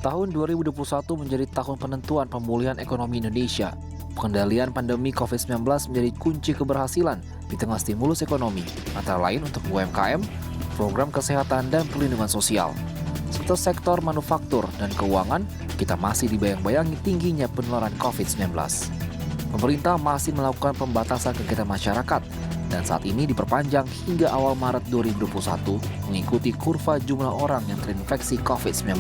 Tahun 2021 menjadi tahun penentuan pemulihan ekonomi Indonesia. Pengendalian pandemi COVID-19 menjadi kunci keberhasilan di tengah stimulus ekonomi, antara lain untuk UMKM, program kesehatan dan perlindungan sosial. Serta sektor manufaktur dan keuangan, kita masih dibayang-bayangi tingginya penularan COVID-19. Pemerintah masih melakukan pembatasan kegiatan masyarakat, dan saat ini diperpanjang hingga awal Maret 2021 mengikuti kurva jumlah orang yang terinfeksi COVID-19.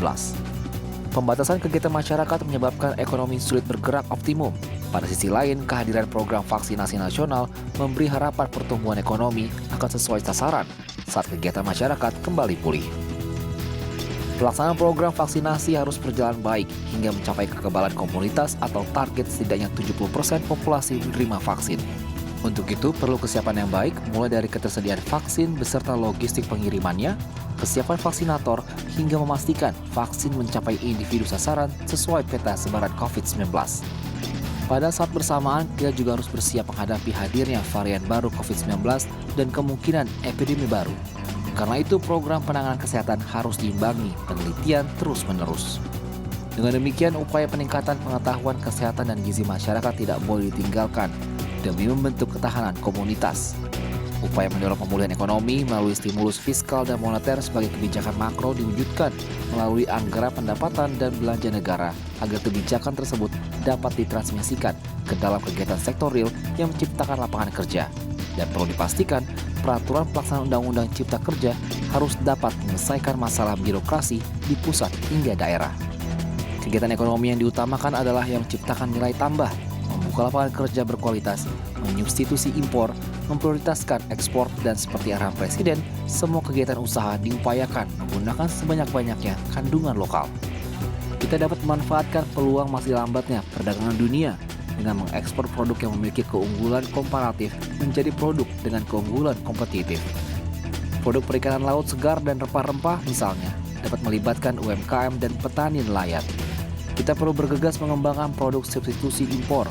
Pembatasan kegiatan masyarakat menyebabkan ekonomi sulit bergerak optimum. Pada sisi lain, kehadiran program vaksinasi nasional memberi harapan pertumbuhan ekonomi akan sesuai sasaran saat kegiatan masyarakat kembali pulih. Pelaksanaan program vaksinasi harus berjalan baik hingga mencapai kekebalan komunitas atau target setidaknya 70% populasi menerima vaksin. Untuk itu, perlu kesiapan yang baik, mulai dari ketersediaan vaksin beserta logistik pengirimannya, kesiapan vaksinator, hingga memastikan vaksin mencapai individu sasaran sesuai peta sebaran COVID-19. Pada saat bersamaan, kita juga harus bersiap menghadapi hadirnya varian baru COVID-19 dan kemungkinan epidemi baru. Karena itu, program penanganan kesehatan harus diimbangi penelitian terus-menerus. Dengan demikian, upaya peningkatan pengetahuan kesehatan dan gizi masyarakat tidak boleh ditinggalkan demi membentuk ketahanan komunitas. Upaya mendorong pemulihan ekonomi melalui stimulus fiskal dan moneter sebagai kebijakan makro diwujudkan melalui anggaran pendapatan dan belanja negara agar kebijakan tersebut dapat ditransmisikan ke dalam kegiatan sektor real yang menciptakan lapangan kerja. Dan perlu dipastikan, peraturan pelaksanaan Undang-Undang Cipta Kerja harus dapat menyelesaikan masalah birokrasi di pusat hingga daerah. Kegiatan ekonomi yang diutamakan adalah yang menciptakan nilai tambah, membuka lapangan kerja berkualitas, menyubstitusi impor, memprioritaskan ekspor, dan seperti arahan Presiden, semua kegiatan usaha diupayakan menggunakan sebanyak-banyaknya kandungan lokal. Kita dapat memanfaatkan peluang masih lambatnya perdagangan dunia dengan mengekspor produk yang memiliki keunggulan komparatif menjadi produk dengan keunggulan kompetitif. Produk perikanan laut segar dan rempah-rempah misalnya dapat melibatkan UMKM dan petani nelayan. Kita perlu bergegas mengembangkan produk substitusi impor,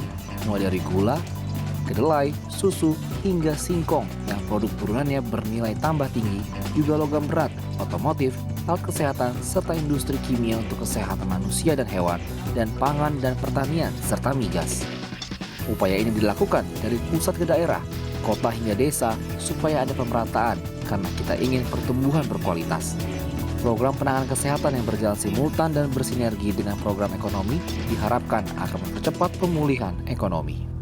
mulai dari gula, kedelai, susu, hingga singkong yang produk turunannya bernilai tambah tinggi, juga logam berat, otomotif, alat kesehatan, serta industri kimia untuk kesehatan manusia dan hewan, dan pangan dan pertanian, serta migas. Upaya ini dilakukan dari pusat ke daerah, kota hingga desa, supaya ada pemerataan karena kita ingin pertumbuhan berkualitas. Program penanganan kesehatan yang berjalan simultan dan bersinergi dengan program ekonomi diharapkan akan mempercepat pemulihan ekonomi.